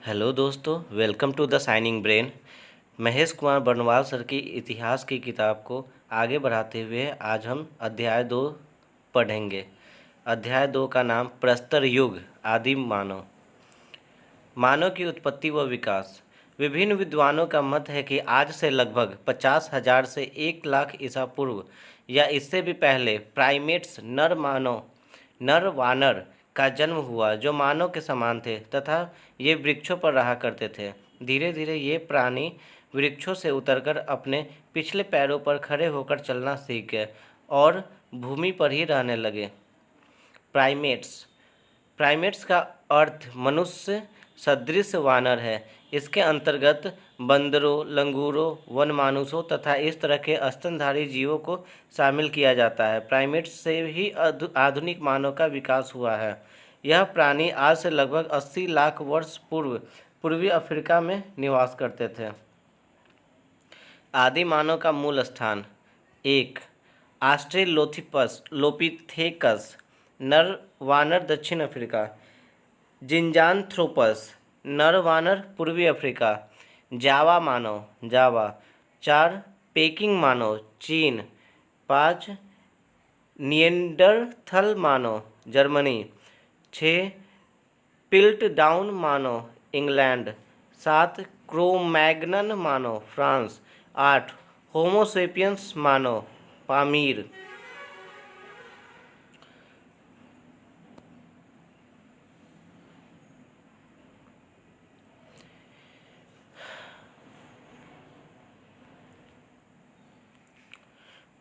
Hello दोस्तों, welcome to the shining brain. Mahesh Kumar Barnwal sir की इतिहास की किताब को आगे बढ़ाते हुए आज हम अध्याय 2 पढ़ेंगे। अध्याय 2 का नाम प्रस्तर युग आदिम मानव। मानव की उत्पत्ति व विकास। विभिन्न विद्वानों का मत है कि आज से लगभग 50,000 से 1 लाख ईसा पूर्व या इससे भी पहले प्राइमेट्स नर वानर का जन्म हुआ जो मानव के समान थे तथा ये वृक्षों पर रहा करते थे। धीरे धीरे ये प्राणी वृक्षों से उतरकर अपने पिछले पैरों पर खड़े होकर चलना सीख गए और भूमि पर ही रहने लगे। प्राइमेट्स प्राइमेट्स का अर्थ मनुष्य सदृश वानर है। इसके अंतर्गत बंदरों, लंगूरों, वनमानुषों तथा इस तरह के स्तनधारी जीवों को शामिल किया जाता है। प्राइमेट्स से ही आधुनिक मानव का विकास हुआ है। यह प्राणी आज से लगभग 80 लाख वर्ष पूर्व पूर्वी अफ्रीका में निवास करते थे। आदि मानव का मूल स्थान। 1. ऑस्ट्रेलोपिथेकस नर वानर दक्षिण अफ्रीका। जिंजांथ्रोपस नर वानर पूर्वी अफ्रीका। जावा मानव जावा। 4. पेकिंग मानव चीन। 5. निएंडरथल मानव जर्मनी। 6. पिल्टडाउन मानव इंग्लैंड। 7. क्रोमैग्नन मानव फ्रांस। 8. होमोसेपियंस मानव पामीर।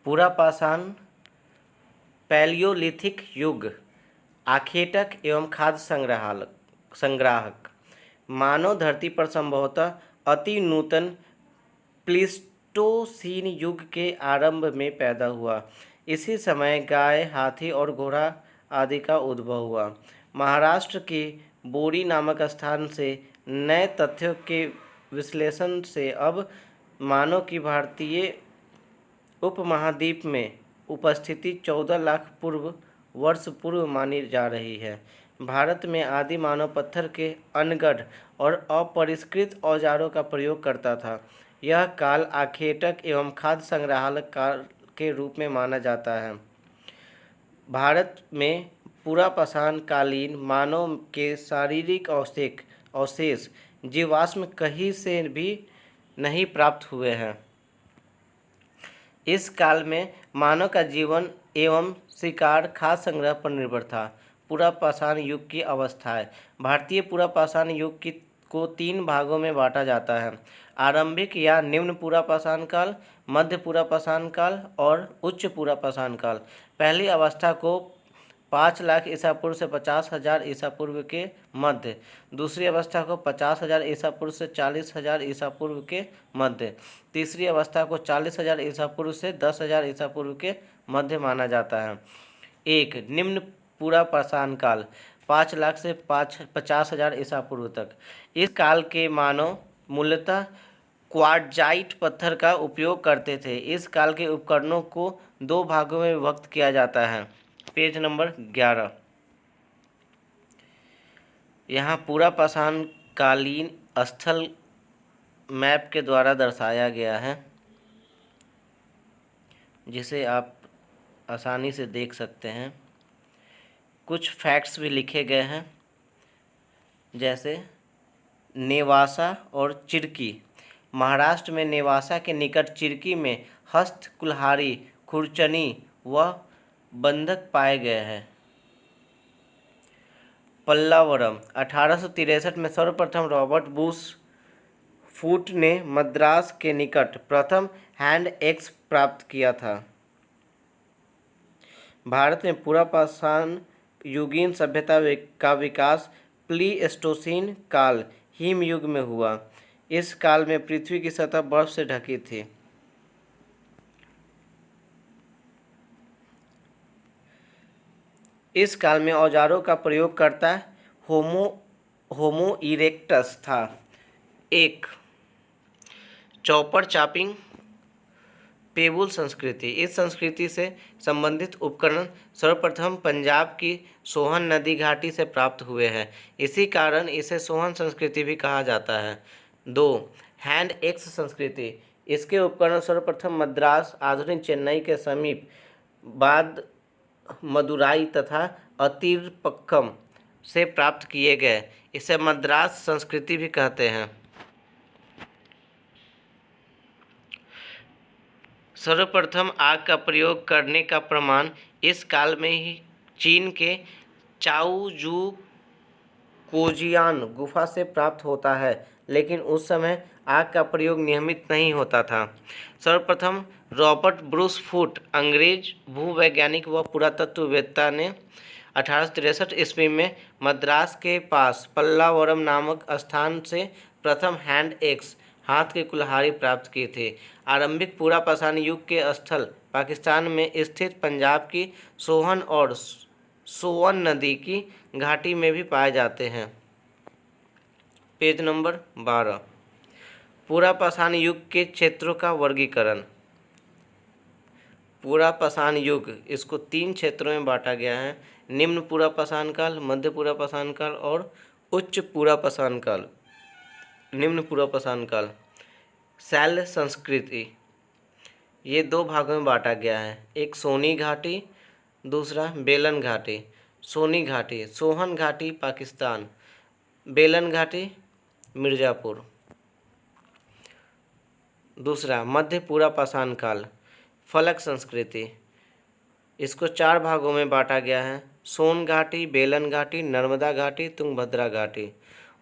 पुरापाषाण पैलियोलिथिक युग आखेटक एवं खाद्य संग्राहक। मानव धरती पर संभवतः अति नूतन प्लीस्टोसीन युग के आरंभ में पैदा हुआ। इसी समय गाय, हाथी और घोड़ा आदि का उद्भव हुआ। महाराष्ट्र के बोरी नामक स्थान से नए तथ्यों के विश्लेषण से अब मानव की भारतीय उपमहाद्वीप में उपस्थिति 14 लाख वर्ष पूर्व मानी जा रही है। भारत में आदि मानव पत्थर के अनगढ़ और अपरिष्कृत औजारों का प्रयोग करता था। यह काल आखेटक एवं खाद्य संग्रहालय काल के रूप में माना जाता है। भारत में पुरापाषाण कालीन मानव के शारीरिक अवशेष जीवाश्म कहीं से भी नहीं प्राप्त हुए हैं। इस काल में मानव का जीवन एवं शिकार खाद्य संग्रह पर निर्भर था। पुरापाषाण युग की अवस्थाएं। भारतीय पुरापाषाण युग को 3 भागों में बांटा जाता है। आरंभिक या निम्न पुरापाषाण काल, मध्य पुरापाषाण काल और उच्च पुरापाषाण काल। पहली अवस्था को 5 लाख ईसा पूर्व से 50,000 ईसा पूर्व के मध्य। दूसरी अवस्था को 50,000 ईसा पूर्व से 40,000 ईसा पूर्व के मध्य। तीसरी अवस्था को 40,000 ईसा पूर्व से 10,000 ईसा पूर्व के मध्य माना जाता है। 1. निम्न पुरापाषाण काल 5 लाख से 50,000 ईसा पूर्व तक। इस काल के मानव मूलतः क्वार्ट्जाइट पत्थर का उपयोग करते थे। इस काल के उपकरणों को 2 भागों में विभक्त किया जाता है। Page number 11। यहाँ पुरापाषाण कालीन स्थल मैप के द्वारा दर्शाया गया है, जिसे आप आसानी से देख सकते हैं। कुछ फैक्ट्स भी लिखे गए हैं, जैसे नेवासा और चिरकी। महाराष्ट्र में नेवासा के निकट चिरकी में हस्त कुल्हाड़ी, खुरचनी व बंधक पाए गए हैं। पल्लावरम 1863 में सर्वप्रथम रॉबर्ट बुश फूट ने मद्रास के निकट प्रथम हैंड एक्स प्राप्त किया था। भारत में पुरापाषाण युगीन सभ्यता का विकास प्लीस्टोसीन काल हिम युग में हुआ। इस काल में पृथ्वी की सतह बर्फ से ढकी थी। इस काल में औजारों का प्रयोगकर्ता होमो इरेक्टस था। 1. चॉपर चापिंग पेबुल संस्कृति। इस संस्कृति से संबंधित उपकरण सर्वप्रथम पंजाब की सोहन नदी घाटी से प्राप्त हुए हैं, इसी कारण इसे सोहन संस्कृति भी कहा जाता है। 2. हैंड एक्स संस्कृति। इसके उपकरण सर्वप्रथम मद्रास, आधुनिक चेन्नई के समीप, बाद मदुराई तथा अतिरपक्कम से प्राप्त किए गए। इसे मद्रास संस्कृति भी कहते हैं। सर्वप्रथम आग का प्रयोग करने का प्रमाण इस काल में ही चीन के चाओजू कोजियान गुफा से प्राप्त होता है, लेकिन उस समय आग का प्रयोग नियमित नहीं होता था। सर्वप्रथम रॉबर्ट ब्रूस फुट, अंग्रेज भूवैज्ञानिक व पुरातत्ववेत्ता ने 1863 ईस्वी में मद्रास के पास पल्लावरम नामक स्थान से प्रथम हैंड एक्स, हाथ की कुल्हाड़ी प्राप्त की थी। आरंभिक पूरा पाषाण युग के स्थल पाकिस्तान में स्थित पंजाब की सोहन और सोवन नदी की घाटी में भी पाए जाते हैं। Page number 12। पूरा पाषाण युग के क्षेत्रों का वर्गीकरण। पूरा पाषाण युग इसको 3 क्षेत्रों में बांटा गया है: निम्न पूरा पाषाण काल, मध्य पूरा पाषाण काल और उच्च पूरा पाषाण काल। निम्न पूरा पाषाण काल। शैल संस्कृति ये 2 भागों में बांटा गया है, एक सोनी घाटी, दूसरा बेलन घाटी। सोनी घाटी सोहन घाटी पाकिस्तान, बेलन घाटी मिर्ज़ापुर। दूसरा मध्य पूरा पाषाण काल। फलक संस्कृति इसको 4 भागों में बांटा गया है: सोन घाटी, बेलन घाटी, नर्मदा घाटी, तुंगभद्रा घाटी।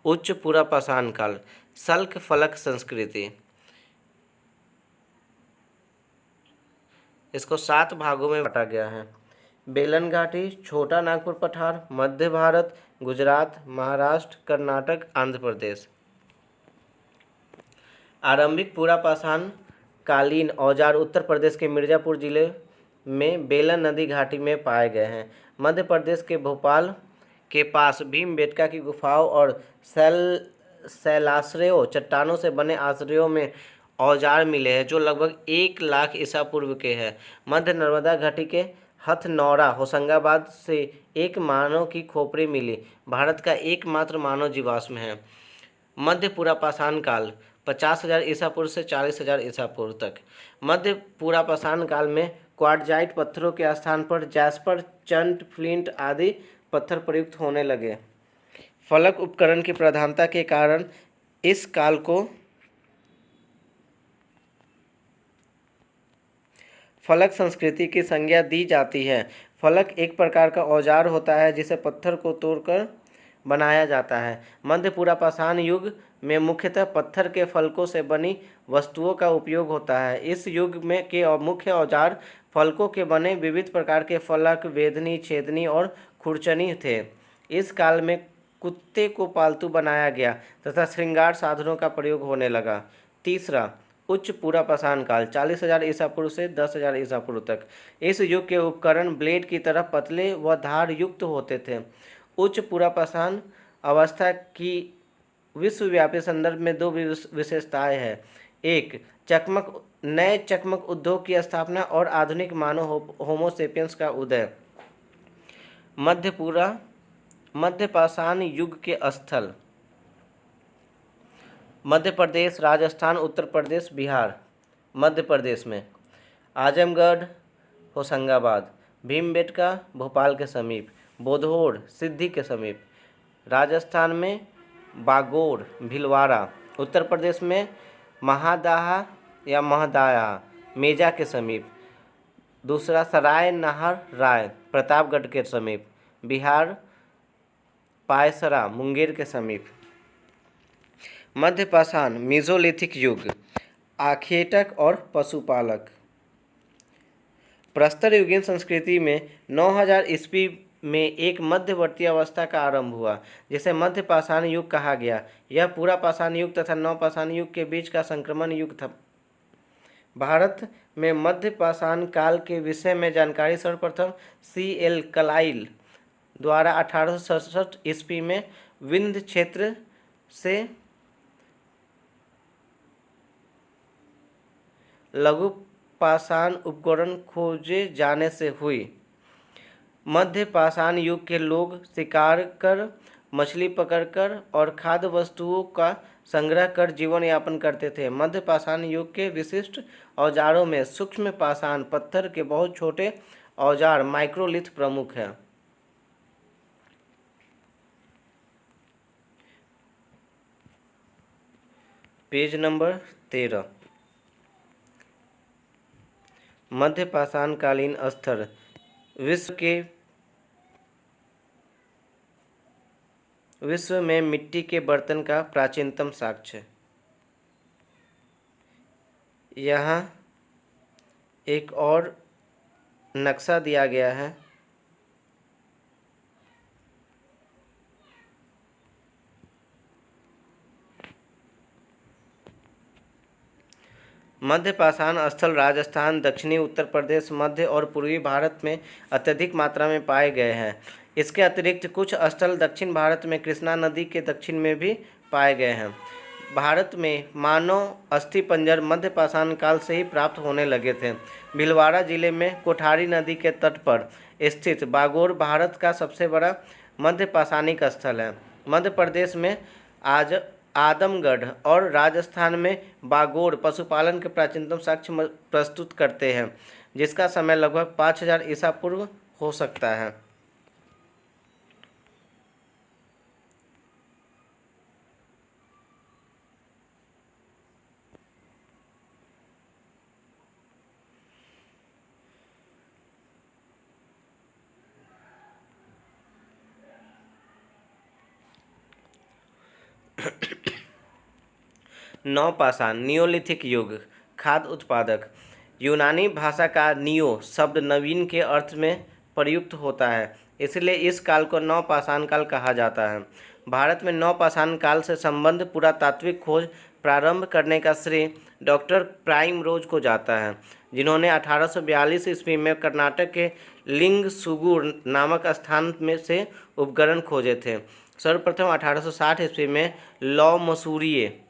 उच्च पूरा पाषाण काल। सल्क फलक संस्कृति इसको 7 भागों में बांटा गया है: बेलन घाटी, छोटा नागपुर पठार, मध्य भारत, गुजरात, महाराष्ट्र, कर्नाटक, आंध्र प्रदेश। आरंभिक पूरा पाषाण कालीन औजार उत्तर प्रदेश के मिर्ज़ापुर जिले में बेलन नदी घाटी में पाए गए हैं। मध्य प्रदेश के भोपाल के पास भीमबेटका की गुफाओं और शैलाश्रयों चट्टानों से बने आश्रयों में औजार मिले हैं, जो लगभग 1 लाख ईसा पूर्व के हैं। मध्य नर्मदा घाटी के हथनौरा होशंगाबाद से एक मानव की खोपड़ी मिली, भारत का एकमात्र मानव जीवाश्म है। मध्य पूरा पाषाण काल 50,000 ईसा पूर्व से 40,000 ईसा पूर्व तक। मध्य पूरा पाषाण काल में क्वार्टजाइट पत्थरों के स्थान पर जैस्पर, चंट, फ्लिंट आदि पत्थर प्रयुक्त होने लगे। फलक उपकरण की प्रधानता के कारण इस काल को फलक संस्कृति की संज्ञा दी जाती है। फलक एक प्रकार का औजार होता है जिसे पत्थर को तोड़कर बनाया जाता है। मध्य पूरा पाषाण युग में मुख्यतः पत्थर के फलकों से बनी वस्तुओं का उपयोग होता है। इस युग में के मुख्य औजार फलकों के बने विविध प्रकार के फलक, वेदनी, छेदनी और खुरचनी थे। इस काल में कुत्ते को पालतू बनाया गया तथा श्रृंगार साधनों का प्रयोग होने लगा। तीसरा उच्च पूरा पाषाण काल 40,000 ईसा पूर्व से 10,000 ईसा पूर्व तक। इस युग के उपकरण ब्लेड की तरह पतले व धार युक्त होते थे। उच्च पूरा पाषाण अवस्था की विश्वव्यापी संदर्भ में 2 विशेषताएं हैं: एक, नए चकमक उद्योग की स्थापना और आधुनिक मानव होमो सेपियंस का उदय। मध्य पाषाण युग के स्थल: मध्य प्रदेश, राजस्थान, उत्तर प्रदेश, बिहार। मध्य प्रदेश में आजमगढ़, होशंगाबाद, भीमबेटका भोपाल के समीप, बोधोड़ सिद्धि के समीप। राजस्थान में बागोड़, भीलवाड़ा। उत्तर प्रदेश में महादाहा या महदाया, मेजा के समीप। दूसरा सराय नहर राय, प्रतापगढ़ के समीप। बिहार पायसरा, मुंगेर के समीप। मध्य पाषाण मेसोलिथिक युग, आखेटक और पशुपालक। प्रस्तर युगीन संस्कृति में 9000 ईस्वी में एक मध्यवर्ती अवस्था का आरंभ हुआ, जिसे मध्य पाषाण युग कहा गया। यह पूरा पाषाण युग तथा नव पाषाण युग के बीच का संक्रमण युग था। भारत में मध्य पाषाण काल के विषय में जानकारी सर्वप्रथम C.L. कलाइल द्वारा 1867 ईस्वी में विंध्य क्षेत्र से लघु पाषाण उपकरण खोजे जाने से हुई। मध्य पाषाण युग के लोग शिकार कर, मछली पकड़कर और खाद्य वस्तुओं का संग्रह कर जीवन यापन करते थे। मध्य पाषाण युग के विशिष्ट औजारों में सूक्ष्म पाषाण पत्थर के बहुत छोटे औजार माइक्रोलिथ प्रमुख है। Page number 13। मध्य पाषाण कालीन स्तर विश्व में मिट्टी के बर्तन का प्राचीनतम साक्ष्य। यहाँ एक और नक्शा दिया गया है। मध्य पाषाण स्थल राजस्थान, दक्षिणी उत्तर प्रदेश, मध्य और पूर्वी भारत में अत्यधिक मात्रा में पाए गए हैं। इसके अतिरिक्त कुछ स्थल दक्षिण भारत में कृष्णा नदी के दक्षिण में भी पाए गए हैं। भारत में मानव अस्थिपंजर मध्य पाषाण काल से ही प्राप्त होने लगे थे। भीलवाड़ा जिले में कोठारी नदी के तट पर स्थित बागोर भारत का सबसे बड़ा मध्य पाषाणिक स्थल है। मध्य प्रदेश में आज आदमगढ़ और राजस्थान में बागोर पशुपालन के प्राचीनतम साक्ष्य प्रस्तुत करते हैं, जिसका समय लगभग 5000 ईसा पूर्व हो सकता है। नवपाषाण नियोलिथिक युग खाद्य उत्पादक। यूनानी भाषा का नियो शब्द नवीन के अर्थ में प्रयुक्त होता है, इसलिए इस काल को नवपाषाण काल कहा जाता है। भारत में नवपाषाण काल से संबंध पुरातात्विक खोज प्रारंभ करने का श्रेय डॉक्टर प्राइमरोज को जाता है, जिन्होंने 1842 ईस्वी में कर्नाटक के लिंगसुगुर नामक स्थान में से उपकरण खोजे थे। सर्वप्रथम 1860 ईस्वी में लौ मसूरिये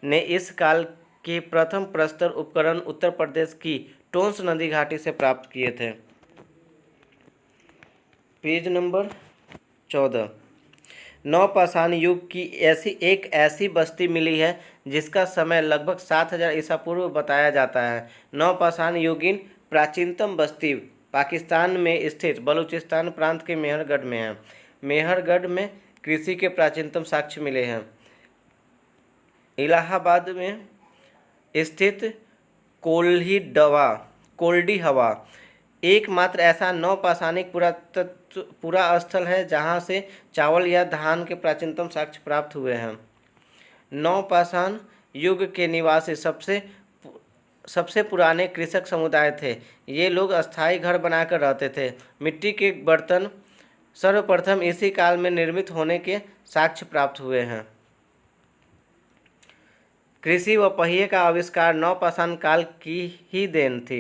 ने इस काल के प्रथम प्रस्तर उपकरण उत्तर प्रदेश की टोंस नदी घाटी से प्राप्त किए थे। Page number 14। नवपाषाण युग की ऐसी बस्ती मिली है जिसका समय लगभग 7000 ईसा पूर्व बताया जाता है। नवपाषाण युगीन प्राचीनतम बस्ती पाकिस्तान में स्थित बलूचिस्तान प्रांत के मेहरगढ़ में है। मेहरगढ़ में कृषि के प्राचीनतम साक्ष्य मिले हैं। इलाहाबाद में स्थित कोल्डी हवा एकमात्र ऐसा नवपाषाणिक पुरा स्थल है जहां से चावल या धान के प्राचीनतम साक्ष्य प्राप्त हुए हैं। नवपाषाण युग के निवासी सबसे पुराने कृषक समुदाय थे। ये लोग अस्थायी घर बनाकर रहते थे। मिट्टी के बर्तन सर्वप्रथम इसी काल में निर्मित होने के साक्ष्य प्राप्त हुए हैं। कृषि व पहिए का आविष्कार नवपाषाण काल की ही देन थी।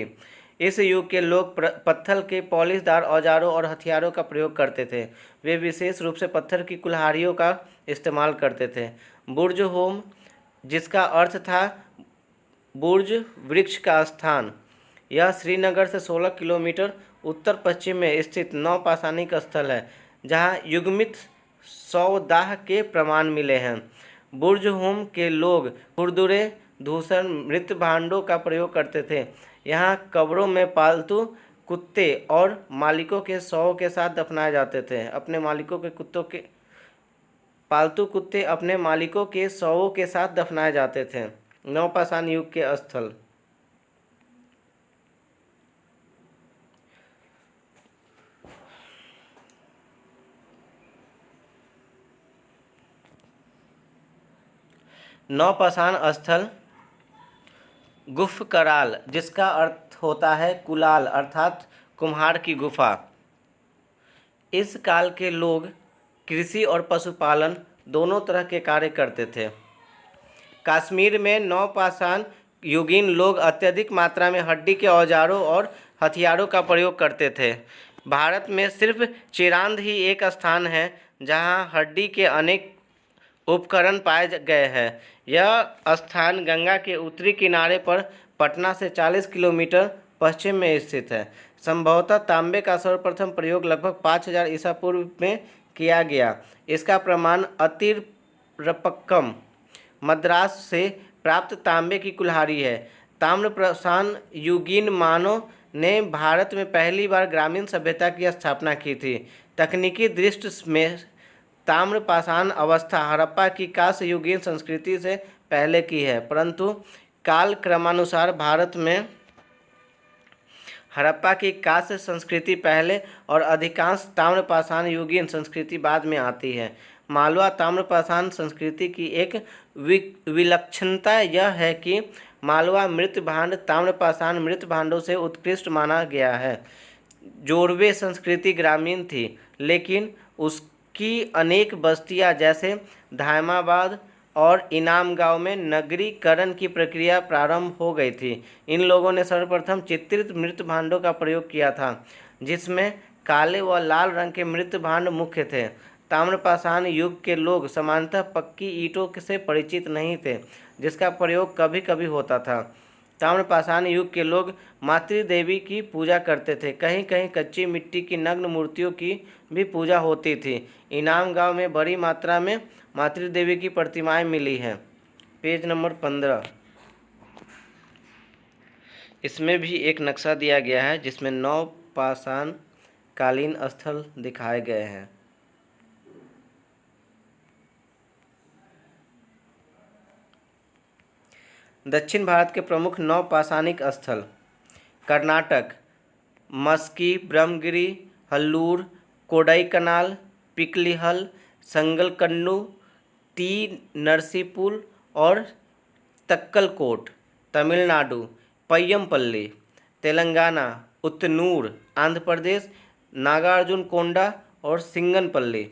इस युग के लोग पत्थर के पॉलिशदार औजारों और हथियारों का प्रयोग करते थे। वे विशेष रूप से पत्थर की कुल्हाड़ियों का इस्तेमाल करते थे। बुर्ज होम, जिसका अर्थ था बुर्ज वृक्ष का स्थान, यह श्रीनगर से 16 किलोमीटर उत्तर पश्चिम में स्थित नवपाषाणिक स्थल है, जहाँ युगमित 100 दाह के प्रमाण मिले हैं। बुर्ज होम के लोग खुरदुरे, धूसर, मृत भांडों का प्रयोग करते थे। यहाँ कब्रों में पालतू कुत्ते और मालिकों के शवों के साथ दफनाए जाते थे। पालतू कुत्ते अपने मालिकों के शवों के साथ दफनाए जाते थे। नवपाषाण युग के स्थल। नवपाषाण स्थल गुफ कराल, जिसका अर्थ होता है कुलाल अर्थात कुम्हार की गुफा। इस काल के लोग कृषि और पशुपालन दोनों तरह के कार्य करते थे। कश्मीर में नवपाषाण युगीन लोग अत्यधिक मात्रा में हड्डी के औजारों और हथियारों का प्रयोग करते थे। भारत में सिर्फ चिरांद ही एक स्थान है जहां हड्डी के अनेक उपकरण पाए गए हैं। यह स्थान गंगा के उत्तरी किनारे पर पटना से 40 किलोमीटर पश्चिम में स्थित है। संभवतः तांबे का सर्वप्रथम प्रयोग लगभग 5000 ईसा पूर्व में किया गया। इसका प्रमाण अतिरपक्कम मद्रास से प्राप्त तांबे की कुल्हाड़ी है। ताम्रपाषाण युगीन मानव ने भारत में पहली बार ग्रामीण सभ्यता की स्थापना की थी। तकनीकी दृष्टि में ताम्रपाषाण अवस्था हड़प्पा की कांस्य युगीन संस्कृति से पहले की है, परंतु काल क्रमानुसार भारत में हड़प्पा की कांस्य संस्कृति पहले और अधिकांश ताम्रपाषाण युगीन संस्कृति बाद में आती है। मालवा ताम्रपाषाण संस्कृति की एक विलक्षणता यह है कि मालवा मृत भांड ताम्रपाषाण मृत भांडों से उत्कृष्ट माना गया है। जोड़वे संस्कृति ग्रामीण थी, लेकिन उसकी अनेक बस्तियां जैसे धायमाबाद और इनाम गांव में नगरीकरण की प्रक्रिया प्रारंभ हो गई थी। इन लोगों ने सर्वप्रथम चित्रित मृत भांडों का प्रयोग किया था, जिसमें काले व लाल रंग के मृत भांड मुख्य थे। ताम्रपाषाण युग के लोग सामान्यतः पक्की ईंटों से परिचित नहीं थे, जिसका प्रयोग कभी कभी होता था। ताम्रपाषाण युग के लोग मातृदेवी की पूजा करते थे। कहीं कहीं कच्ची मिट्टी की नग्न मूर्तियों की भी पूजा होती थी। इनाम गांव में बड़ी मात्रा में मातृदेवी की प्रतिमाएं मिली हैं। Page number 15। इसमें भी एक नक्शा दिया गया है जिसमें 9 पाषाण कालीन स्थल दिखाए गए हैं। दक्षिण भारत के प्रमुख 9 पाषाणिक स्थल: कर्नाटक मस्की, ब्रह्मगिरी, हल्लूर, कोडाईकनाल, पिकलिहल, संगलकन्नू, टी नरसीपुर और तक्कलकोट। तमिलनाडु पय्यमपल्ली, तेलंगाना उतनूर, आंध्र प्रदेश नागार्जुनकोंडा और सिंगनपल्ली।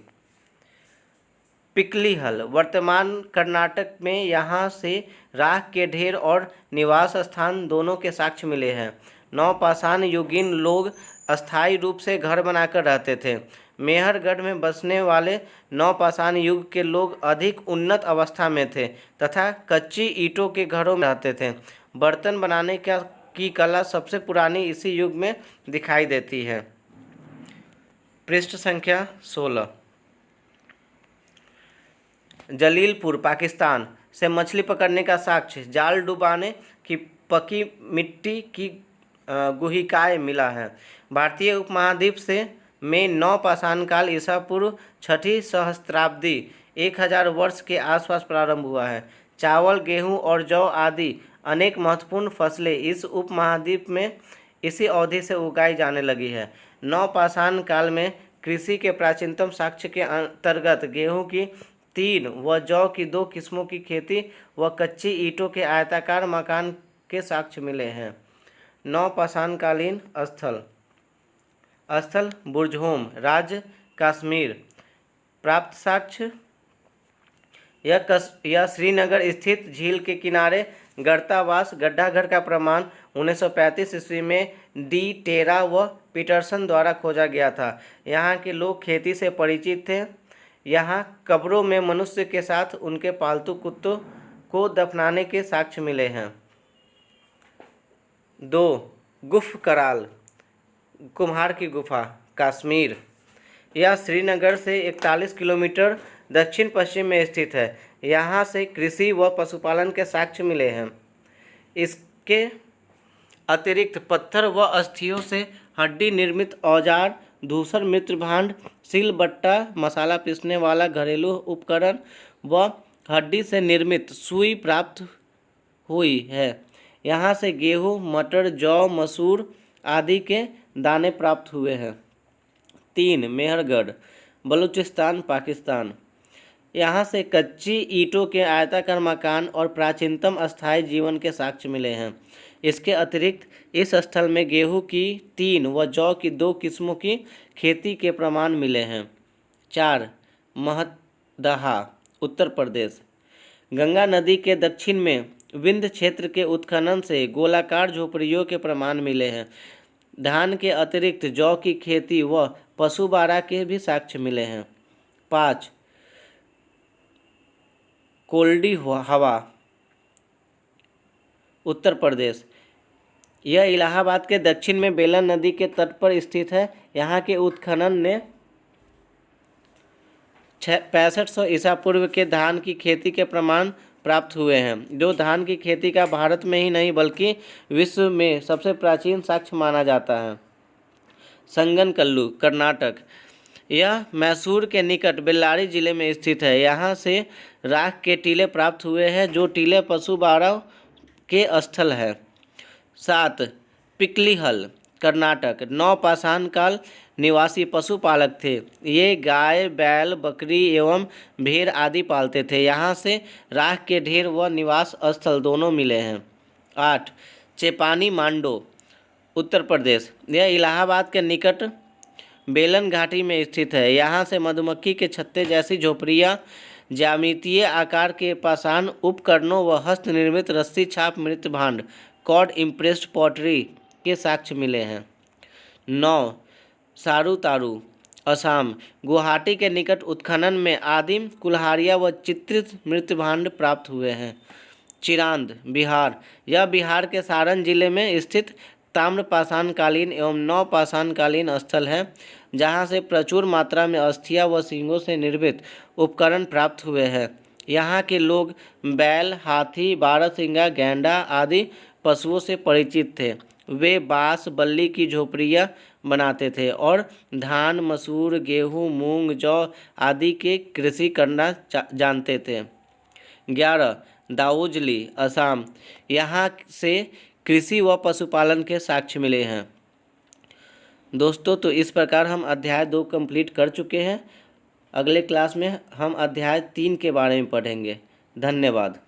पिकलिहल वर्तमान कर्नाटक में, यहाँ से राख के ढेर और निवास स्थान दोनों के साक्ष्य मिले हैं। 9 पाषाण युगीन लोग अस्थायी रूप से घर बनाकर रहते थे। मेहरगढ़ में बसने वाले 9 पाषाण युग के लोग अधिक उन्नत अवस्था में थे तथा कच्ची ईंटों के घरों में रहते थे। बर्तन बनाने की कला सबसे पुरानी इसी युग में दिखाई देती है। पृष्ठ संख्या 16। जलीलपुर पाकिस्तान से मछली पकड़ने का साक्ष्य जाल डुबाने की पकी मिट्टी की गुहिकाएँ मिला है। भारतीय उपमहाद्वीप से में 9 पाषाण काल ईसा पूर्व 6ठी सहस्त्राब्दी 1000 वर्ष के आसपास प्रारंभ हुआ है। चावल, गेहूं और जौ आदि अनेक महत्वपूर्ण फसलें इस उपमहाद्वीप में इसी अवधि से उगाई जाने लगी है। 9 पाषाण काल में कृषि के प्राचीनतम साक्ष्य के अंतर्गत गेहूं की 3 व जौ की 2 किस्मों की खेती व कच्ची ईंटों के आयताकार मकान के साक्ष्य मिले हैं। 9 पाषाणकालीन स्थल बुर्जहोम, राज्य कश्मीर। प्राप्त साक्ष्य: यह श्रीनगर स्थित झील के किनारे गर्तावास गड्ढाघर का प्रमाण 1935 ईस्वी में डी टेरा व पीटरसन द्वारा खोजा गया था। यहाँ के लोग खेती से परिचित थे। यहाँ कब्रों में मनुष्य के साथ उनके पालतू कुत्तों को दफनाने के साक्ष्य मिले हैं। 2 गुफ कराल, कुम्हार की गुफा, कश्मीर। यह श्रीनगर से 41 किलोमीटर दक्षिण पश्चिम में स्थित है। यहाँ से कृषि व पशुपालन के साक्ष्य मिले हैं। इसके अतिरिक्त पत्थर व अस्थियों से हड्डी निर्मित औजार, धूसर मित्र भांड, सिलबट्टा, मसाला पीसने वाला घरेलू उपकरण व हड्डी से निर्मित सुई प्राप्त हुई है। यहाँ से गेहूँ, मटर, जौ, मसूर आदि के दाने प्राप्त हुए हैं। 3 मेहरगढ़, बलूचिस्तान, पाकिस्तान। यहाँ से कच्ची ईंटों के आयताकार मकान और प्राचीनतम अस्थायी जीवन के साक्ष्य मिले हैं। इसके अतिरिक्त इस स्थल में गेहूं की 3 व जौ की 2 किस्मों की खेती के प्रमाण मिले हैं। 4 महदहा, उत्तर प्रदेश। गंगा नदी के दक्षिण में विंध्य क्षेत्र के उत्खनन से गोलाकार झोपड़ियों के प्रमाण मिले हैं। धान के अतिरिक्त जौ की खेती व पशु बाड़ा के भी साक्ष्य मिले हैं। 5 कोल्डी हवा, उत्तर प्रदेश। यह इलाहाबाद के दक्षिण में बेलन नदी के तट पर स्थित है। यहाँ के उत्खनन ने 6500 ईसा पूर्व के धान की खेती के प्रमाण प्राप्त हुए हैं, जो धान की खेती का भारत में ही नहीं बल्कि विश्व में सबसे प्राचीन साक्ष्य माना जाता है। संगनकल्लू, कर्नाटक। यह मैसूर के निकट बेल्लारी जिले में स्थित है। यहाँ से राख के टीले प्राप्त हुए हैं, जो टीले पशुबारव के स्थल है। 7. पिकलीहल, कर्नाटक। 9 पाषाण काल निवासी पशुपालक थे। ये गाय, बैल, बकरी एवं भेड़ आदि पालते थे। यहाँ से राख के ढेर व निवास स्थल दोनों मिले हैं। 8. चेपानी मांडो, उत्तर प्रदेश। यह इलाहाबाद के निकट बेलन घाटी में स्थित है। यहाँ से मधुमक्खी के छत्ते जैसी झोपड़ियाँ, ज्यामितीय आकार के पाषाण उपकरणों व हस्त निर्मित रस्सी छाप मृत भांड कॉड इम्प्रेस्ड पॉटरी के साक्ष्य मिले हैं। 9. सारूतारू, असम। गुवाहाटी के निकट उत्खनन में आदिम कुल्हाड़ियाँ व चित्रित मृतभांड प्राप्त हुए हैं। चिरांद, बिहार। यह बिहार के सारण जिले में स्थित ताम्र पाषाणकालीन एवं नव पाषाणकालीन स्थल है, जहाँ से प्रचुर मात्रा में अस्थियाँ व सींगों से निर्मित उपकरण प्राप्त हुए हैं। यहाँ के लोग बैल, हाथी, बारहसिंगा, गैंडा आदि पशुओं से परिचित थे। वे बाँस, बल्ली की झोपड़ियाँ बनाते थे और धान, मसूर, गेहूँ, मूंग, जौ आदि के कृषि करना जानते थे। 11. दाऊजली, असम। यहाँ से कृषि व पशुपालन के साक्ष्य मिले हैं। दोस्तों, तो इस प्रकार हम अध्याय 2 कंप्लीट कर चुके हैं। अगले क्लास में हम अध्याय 3 के बारे में पढ़ेंगे। धन्यवाद।